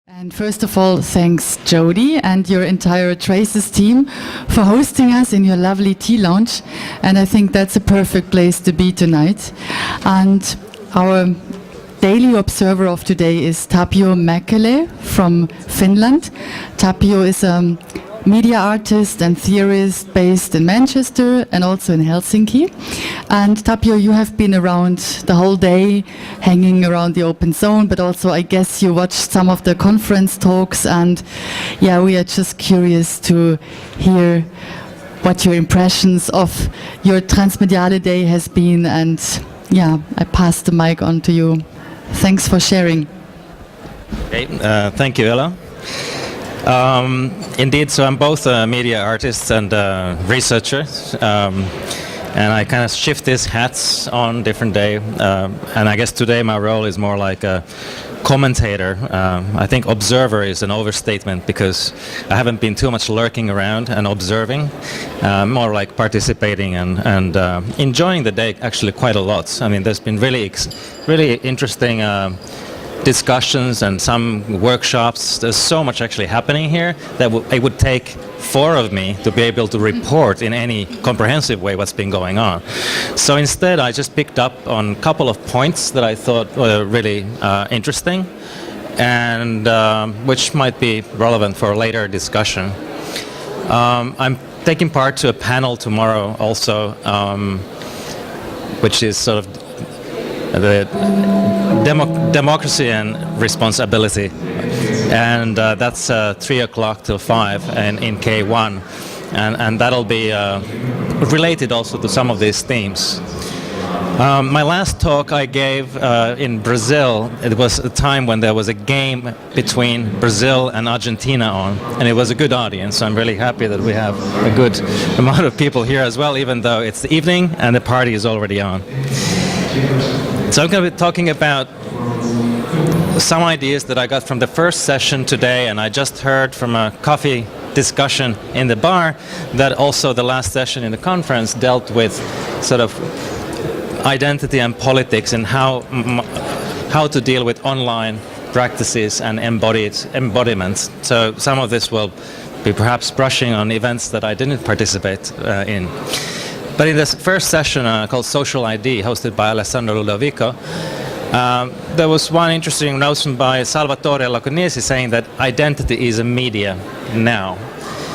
And first of all, thanks Jody and your entire Traces team for hosting us in your lovely tea lounge. And I think that's a perfect place to be tonight. And our daily observer of today is Tapio Mäkelä from Finland. Tapio is a media artist and theorist based in Manchester and also in Helsinki. And Tapio, you have been around the whole day, hanging around the open zone, but also I guess you watched some of the conference talks, and yeah, we are just curious to hear what your impressions of your Transmediale day has been. And yeah, I pass the mic on to you. Thanks for sharing. Okay, thank you, Ella. Indeed, so I'm both a media artist and a researcher, and I kind of shift these hats on different day. And I guess today my role is more like a commentator. I think observer is an overstatement because I haven't been too much lurking around and observing, more like participating and enjoying the day actually quite a lot. I mean, there's been really interesting discussions and some workshops. There's so much actually happening here that it would take 4 of me to be able to report in any comprehensive way what's been going on. So instead I just picked up on a couple of points that I thought were really interesting and which might be relevant for a later discussion. I'm taking part to a panel tomorrow also, which is sort of the democracy and responsibility, and that's 3 o'clock till 5 and in K1, and that'll be related also to some of these themes. My last talk I gave in Brazil, it was a time when there was a game between Brazil and Argentina on, and it was a good audience. So I'm really happy that we have a good amount of people here as well, even though it's the evening and the party is already on. So I'm going to be talking about some ideas that I got from the first session today, and I just heard from a coffee discussion in the bar that also the last session in the conference dealt with sort of identity and politics and how to deal with online practices and embodiments. So some of this will be perhaps brushing on events that I didn't participate in. But in this first session called Social ID, hosted by Alessandro Ludovico, there was one interesting notion by Salvatore Laconesi saying that identity is a media now.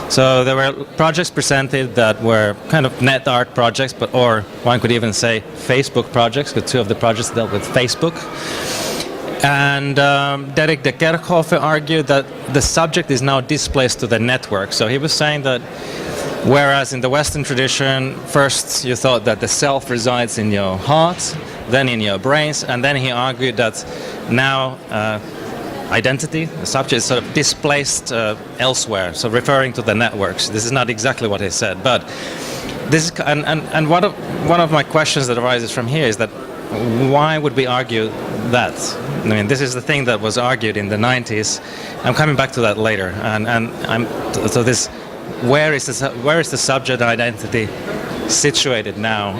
So there were projects presented that were kind of net art projects, or one could even say Facebook projects, because 2 of the projects dealt with Facebook. And Derek de Kerkhoff argued that the subject is now displaced to the network. So he was saying that whereas in the Western tradition, first you thought that the self resides in your heart, then in your brains, and then he argued that now identity, the subject, is sort of displaced elsewhere, so referring to the networks. This is not exactly what he said, but this is, and one of my questions that arises from here is that why would we argue that? I mean, this is the thing that was argued in the 90s. I'm coming back to that later, so this. Where is the subject identity situated now?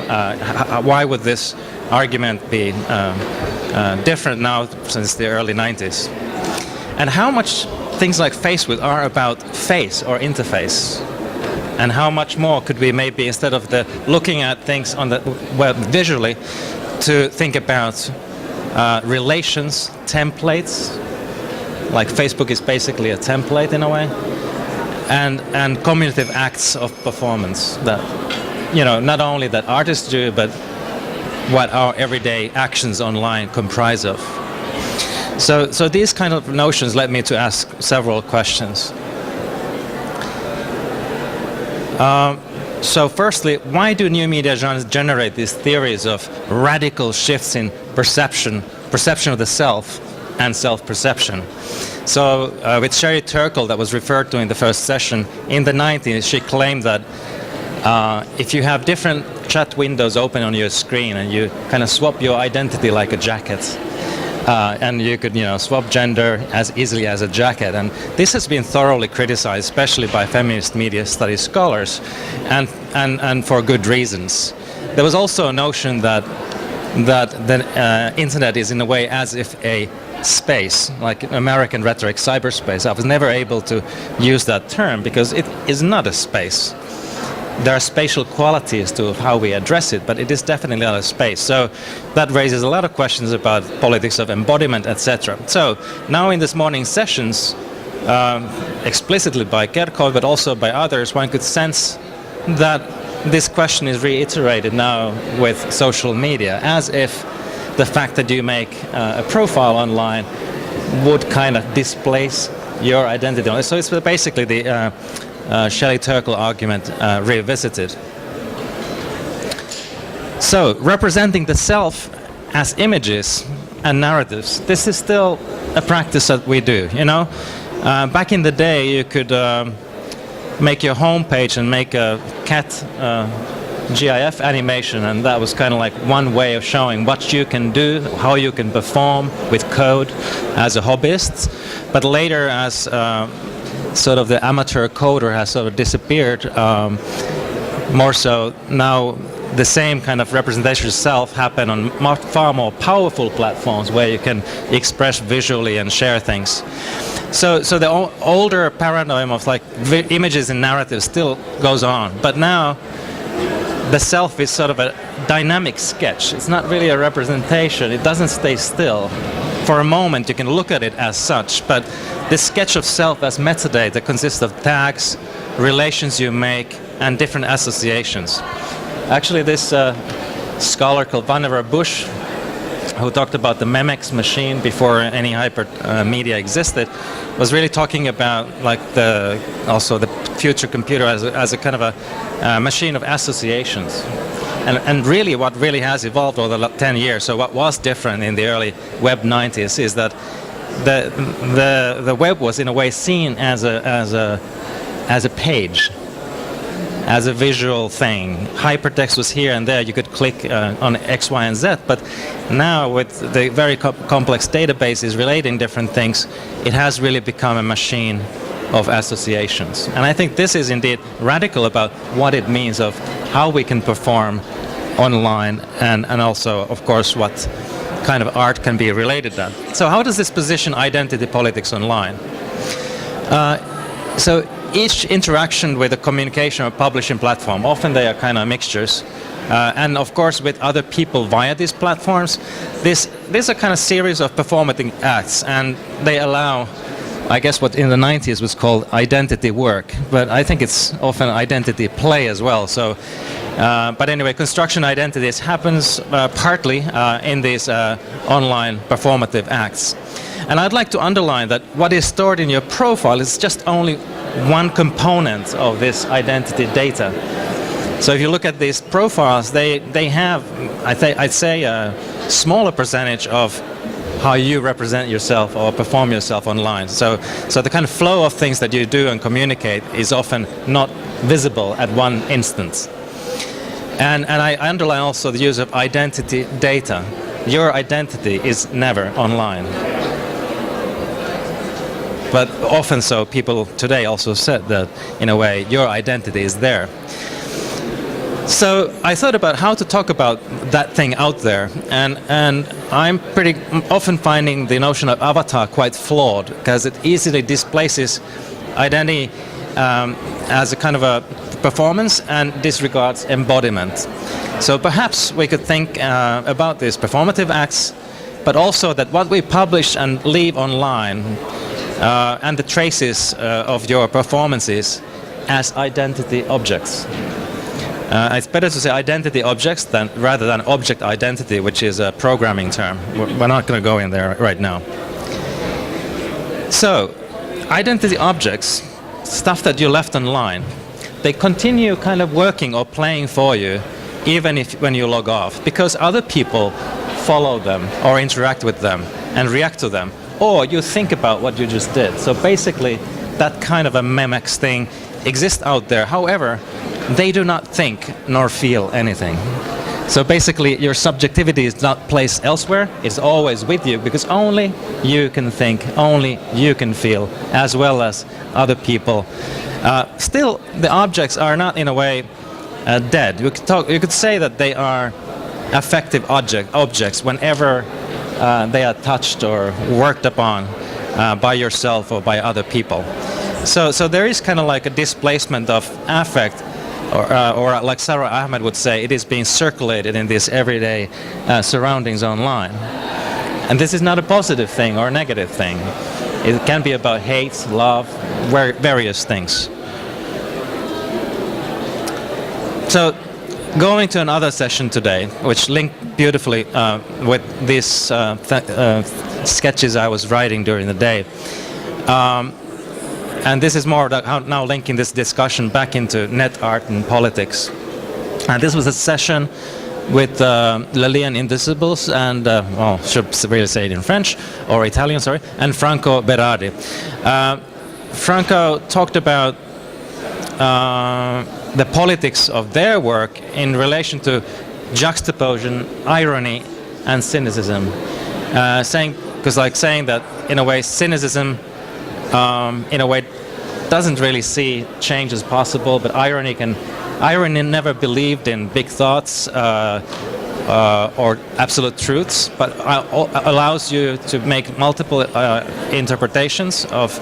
Why would this argument be different now since the early 90s? And how much things like Facebook are about face or interface? And how much more could we maybe, instead of looking at things on the web visually, to think about relations, templates, like Facebook is basically a template in a way, and communicative acts of performance that, not only that artists do, but what our everyday actions online comprise of. So these kind of notions led me to ask several questions. So firstly, why do new media genres generate these theories of radical shifts in perception of the self and self-perception? So with Sherry Turkle, that was referred to in the first session, in the 90s, she claimed that if you have different chat windows open on your screen and you kind of swap your identity like a jacket, and you could swap gender as easily as a jacket, and this has been thoroughly criticized, especially by feminist media studies scholars, and for good reasons. There was also a notion that that the internet is in a way as if a space, like American rhetoric, cyberspace. I was never able to use that term because it is not a space. There are spatial qualities to how we address it, but it is definitely not a space. So that raises a lot of questions about politics of embodiment, etc. So now in this morning's sessions, explicitly by Kerkhoff, but also by others, one could sense that this question is reiterated now with social media, as if the fact that you make a profile online would kind of displace your identity. So it's basically the Shelley-Turkle argument revisited. So representing the self as images and narratives, this is still a practice that we do, you know. Back in the day you could make your homepage and make a cat GIF animation, and that was kind of like one way of showing what you can do, how you can perform with code as a hobbyist. But later, as sort of the amateur coder has sort of disappeared, more so now the same kind of representation of self happen on far more powerful platforms where you can express visually and share things. So the older paradigm of like images and narratives still goes on, but now the self is sort of a dynamic sketch. It's not really a representation. It doesn't stay still. For a moment you can look at it as such, but this sketch of self as metadata consists of tags, relations you make, and different associations. Actually, this scholar called Vannevar Bush, who talked about the Memex machine before any hypermedia existed, was really talking about like also the future computer as a kind of a machine of associations. And really what really has evolved over the 10 years, so what was different in the early web 90s is that the web was in a way seen as a page, as a visual thing. Hypertext was here and there, you could click on X, Y, and Z, but now with the very complex databases relating different things, it has really become a machine of associations. And I think this is indeed radical about what it means of how we can perform online, and also, of course, what kind of art can be related to that. So how does this position identity politics online? So each interaction with a communication or publishing platform, often they are kind of mixtures, and of course with other people via these platforms, this is a kind of series of performative acts, and they allow, I guess what in the 90s was called identity work, but I think it's often identity play as well. So, but anyway, construction identities happens partly in these online performative acts. And I'd like to underline that what is stored in your profile is just only one component of this identity data. So if you look at these profiles, they have, I'd say, a smaller percentage of how you represent yourself or perform yourself online. So the kind of flow of things that you do and communicate is often not visible at one instance. And I underline also the use of identity data. Your identity is never online. But often so people today also said that, in a way, your identity is there. So I thought about how to talk about that thing out there, and I'm pretty often finding the notion of avatar quite flawed, because it easily displaces identity as a kind of a performance and disregards embodiment. So perhaps we could think about these performative acts, but also that what we publish and leave online and the traces of your performances as identity objects. It's better to say identity objects rather than object identity, which is a programming term. We're not going to go in there right now. So, identity objects, stuff that you left online, they continue kind of working or playing for you even when you log off, because other people follow them or interact with them and react to them, or you think about what you just did. So basically that kind of a Memex thing exists out there. However, they do not think nor feel anything. So basically your subjectivity is not placed elsewhere, it's always with you, because only you can think, only you can feel, as well as other people. Still, the objects are not in a way dead. You could say that they are affective objects whenever they are touched or worked upon by yourself or by other people. So there is kind of like a displacement of affect, or like Sarah Ahmed would say, it is being circulated in these everyday surroundings online. And this is not a positive thing or a negative thing. It can be about hate, love, various things. So going to another session today, which linked beautifully with these sketches I was writing during the day. And this is more now linking this discussion back into net art and politics. And this was a session with Lilian Indicibles and, should really say it in French, or Italian, sorry, and Franco Berardi. Franco talked about the politics of their work in relation to juxtaposition, irony, and cynicism. Saying that, in a way, cynicism in a way doesn't really see change as possible, but irony never believed in big thoughts or absolute truths, but allows you to make multiple interpretations of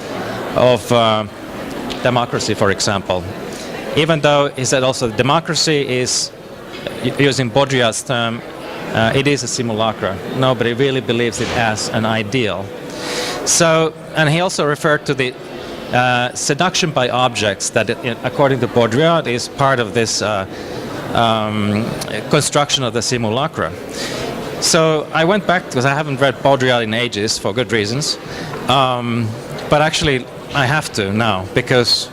democracy, for example. Even though he said also democracy is, using Baudrillard's term, it is a simulacra. Nobody really believes it as an ideal. So, and he also referred to the seduction by objects that, according to Baudrillard, is part of this construction of the simulacra. So I went back, because I haven't read Baudrillard in ages for good reasons, but actually I have to now, because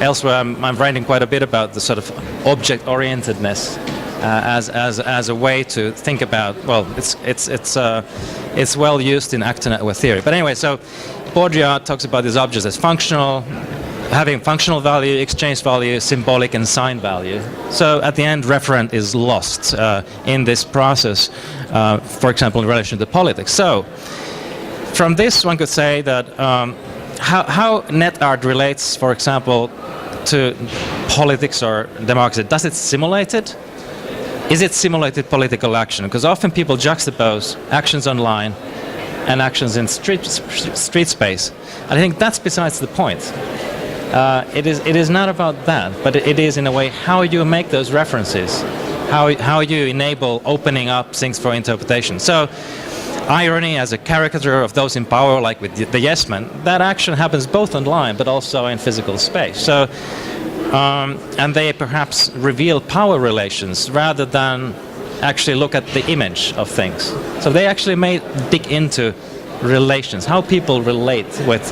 elsewhere I'm writing quite a bit about the sort of object-orientedness as a way to think about. Well, it's well used in actor network theory. But anyway, so Baudrillard talks about these objects as functional, having functional value, exchange value, symbolic, and sign value. So at the end, referent is lost in this process, for example, in relation to politics. So from this, one could say that how net art relates, for example, to politics or democracy. Does it simulate it? Is it simulated political action? Because often people juxtapose actions online and actions in street space. I think that's besides the point. It is not about that, but it is in a way how you make those references, how you enable opening up things for interpretation. So irony as a caricature of those in power, like with the Yes Men, that action happens both online but also in physical space. So, and they perhaps reveal power relations rather than actually look at the image of things. So they actually may dig into relations, how people relate with,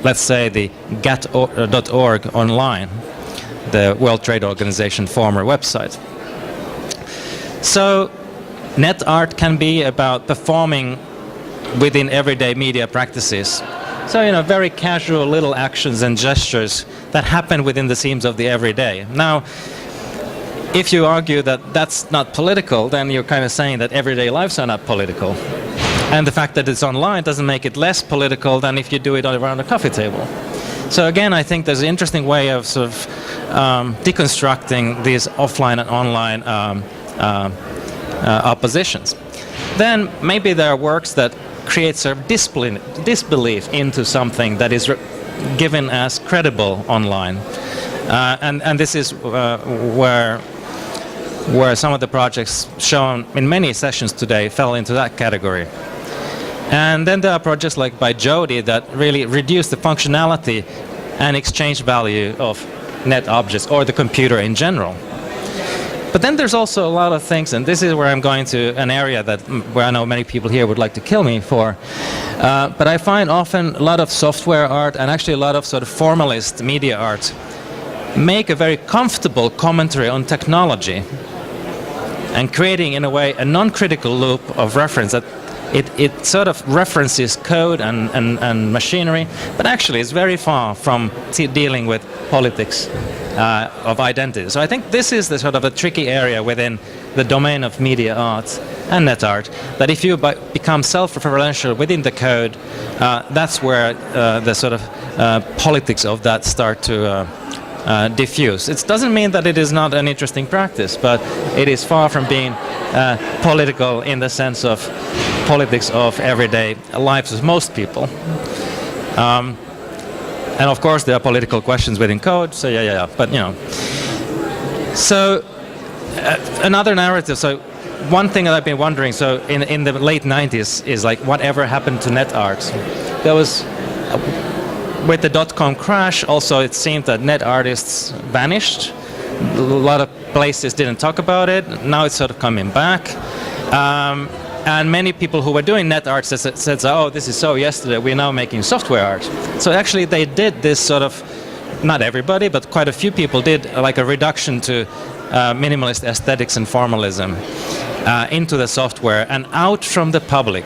let's say, the GATT.org online, the World Trade Organization former website. So net art can be about performing within everyday media practices. So, very casual little actions and gestures that happen within the scenes of the everyday. Now, if you argue that that's not political, then you're kind of saying that everyday lives are not political. And the fact that it's online doesn't make it less political than if you do it around a coffee table. So again, I think there's an interesting way of sort of deconstructing these offline and online oppositions. Then maybe there are works that create sort of disbelief into something that is given as credible online, and this is where some of the projects shown in many sessions today fell into that category. And then there are projects like by Jody that really reduce the functionality and exchange value of net objects or the computer in general. But then there's also a lot of things, and this is where I'm going to an area where I know many people here would like to kill me for. But I find often a lot of software art and actually a lot of sort of formalist media art make a very comfortable commentary on technology and creating, in a way, a non-critical loop of reference that it sort of references code and machinery, but actually it's very far from dealing with politics of identity. So I think this is the sort of a tricky area within the domain of media art and net art, that if you become self-referential within the code, that's where the sort of politics of that start to diffuse. It doesn't mean that it is not an interesting practice, but it is far from being political in the sense of politics of everyday lives of most people. And of course there are political questions within code, so yeah, but you know. So another narrative, so one thing that I've been wondering, so in the late 90s is like whatever happened to net art. There was, with the .com crash, also it seemed that net artists vanished. A lot of places didn't talk about it. Now it's sort of coming back. And many people who were doing net art said, oh, this is so yesterday, we're now making software art. So actually they did this sort of, not everybody, but quite a few people did like a reduction to minimalist aesthetics and formalism into the software and out from the public.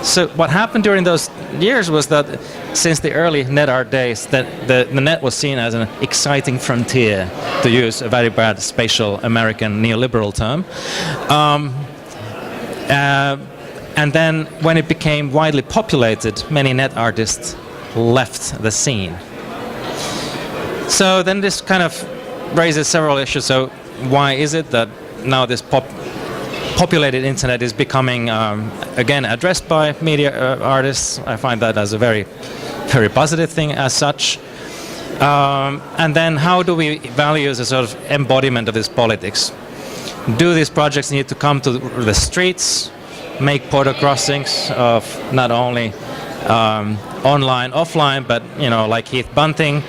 So what happened during those years was that since the early net art days, that the net was seen as an exciting frontier, to use a very bad spatial American neoliberal term. And then when it became widely populated, many net artists left the scene. So then this kind of raises several issues. So why is it that now this populated internet is becoming, again, addressed by media artists? I find that as a very, very positive thing as such. And then how do we value as a sort of embodiment of this politics? Do these projects need to come to the streets, make border crossings of not only online, offline, but you know, like Heath Bunting,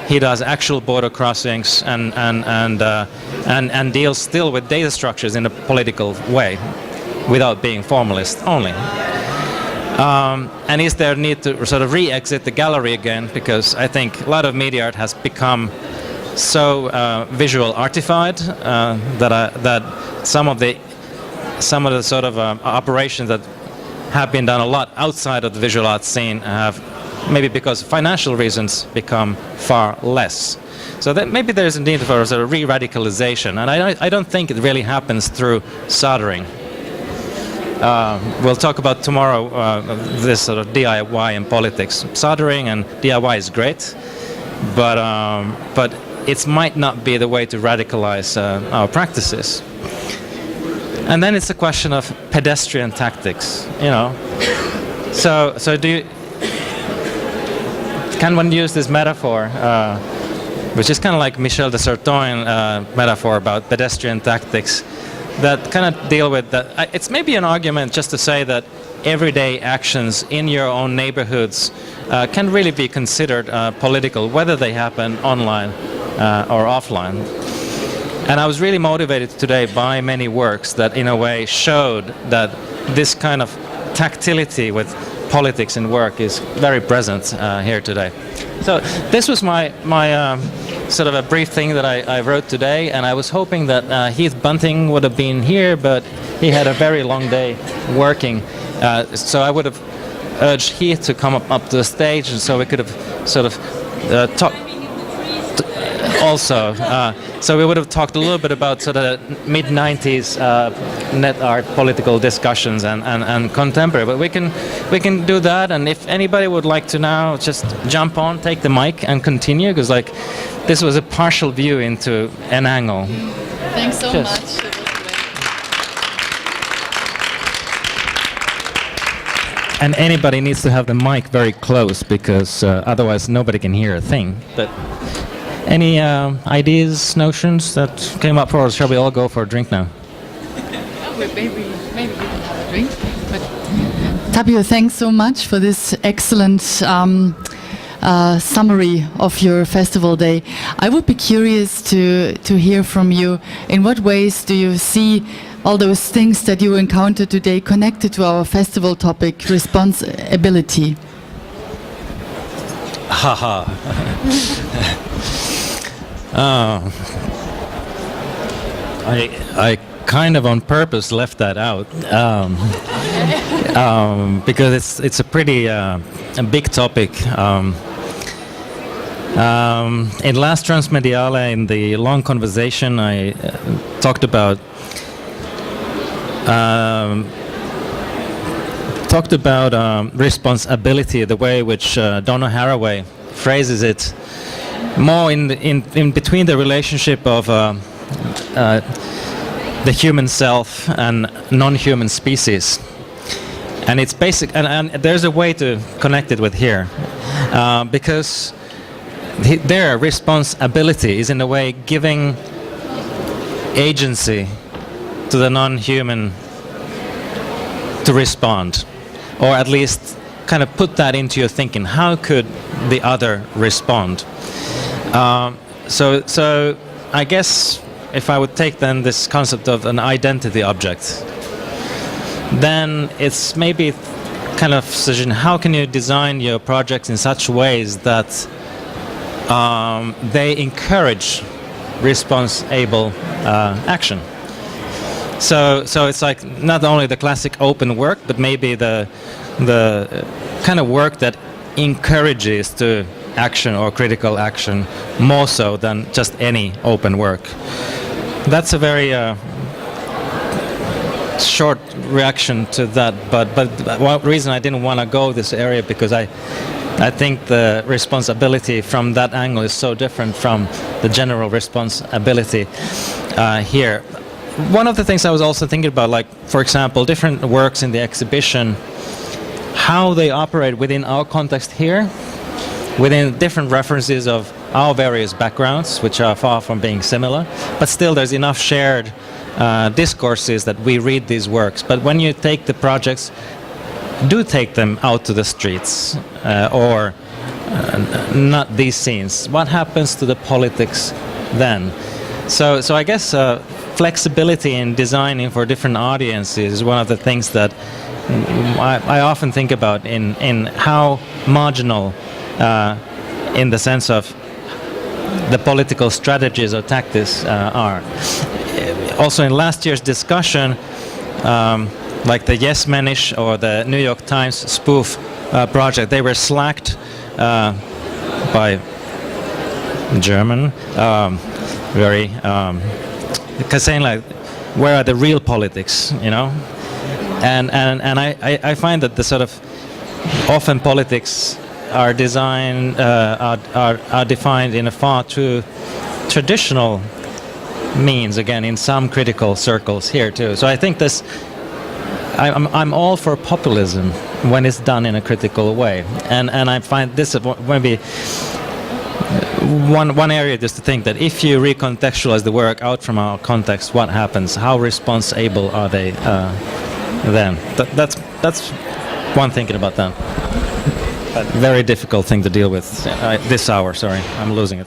he does actual border crossings and deals still with data structures in a political way, without being formalist only. And is there a need to sort of re-exit the gallery again? Because I think a lot of media art has become so visual artified that some of the sort of operations that have been done a lot outside of the visual art scene have, maybe because of financial reasons, become far less. So that maybe there's a need for a sort of re-radicalization, and I don't think it really happens through soldering. We'll talk about tomorrow this sort of DIY in politics. Soldering and DIY is great, but it might not be the way to radicalize our practices. And then it's a question of pedestrian tactics, you know. So can one use this metaphor, which is kind of like Michel de Certeau metaphor about pedestrian tactics, that kind of deal with that? It's maybe an argument just to say that everyday actions in your own neighborhoods can really be considered political, whether they happen online or offline. And I was really motivated today by many works that in a way showed that this kind of tactility with politics in work is very present here today. So this was my sort of a brief thing that I wrote today, and I was hoping that Heath Bunting would have been here, but he had a very long day working. So I would have urged Heath to come up to the stage, and so we could have sort of talked also. So we would have talked a little bit about sort of mid-90s net art political discussions and contemporary. But we can do that, and if anybody would like to now just jump on, take the mic and continue, because like this was a partial view into an angle. Thanks so much. And anybody needs to have the mic very close, because otherwise nobody can hear a thing. But any ideas, notions that came up for us? Shall we all go for a drink now? Maybe we can have a drink. But Tapio, thanks so much for this excellent summary of your festival day. I would be curious to hear from you. In what ways do you see all those things that you encountered today connected to our festival topic, responsibility? Haha. I kind of on purpose left that out because it's a pretty a big topic. In last Transmediale, in the long conversation, I talked about responsibility, the way which Donna Haraway phrases it, more in between the relationship of the human self and non-human species. And it's basic, and there's a way to connect it with here, because their responsibility is in a way giving agency to the non-human to respond, or at least kind of put that into your thinking. How could the other respond? So I guess if I would take then this concept of an identity object, then it's maybe kind of suggestion, how can you design your projects in such ways that they encourage responsible action. So it's like not only the classic open work, but maybe the kind of work that encourages to action or critical action more so than just any open work. That's a very short reaction to that, but one reason I didn't want to go this area, because I think the responsibility from that angle is so different from the general responsibility here. One of the things I was also thinking about, like, for example, different works in the exhibition, how they operate within our context here, within different references of our various backgrounds, which are far from being similar, but still there's enough shared discourses that we read these works. But when you take the projects, do take them out to the streets or not these scenes. What happens to the politics then? So I guess flexibility in designing for different audiences is one of the things that I often think about in how marginal, in the sense of the political strategies or tactics are. Also in last year's discussion, like the Yes Manish or the New York Times spoof project, they were slacked by German, very, because saying like, where are the real politics, you know? And I find that the sort of often politics are designed, are defined in a far too traditional means, again, in some critical circles here too. So I think this, I'm all for populism when it's done in a critical way, and I find this maybe one area just to think that if you recontextualize the work out from our context, what happens? How responsible are they then? That's one thinking about that. But very difficult thing to deal with this hour. Sorry, I'm losing it.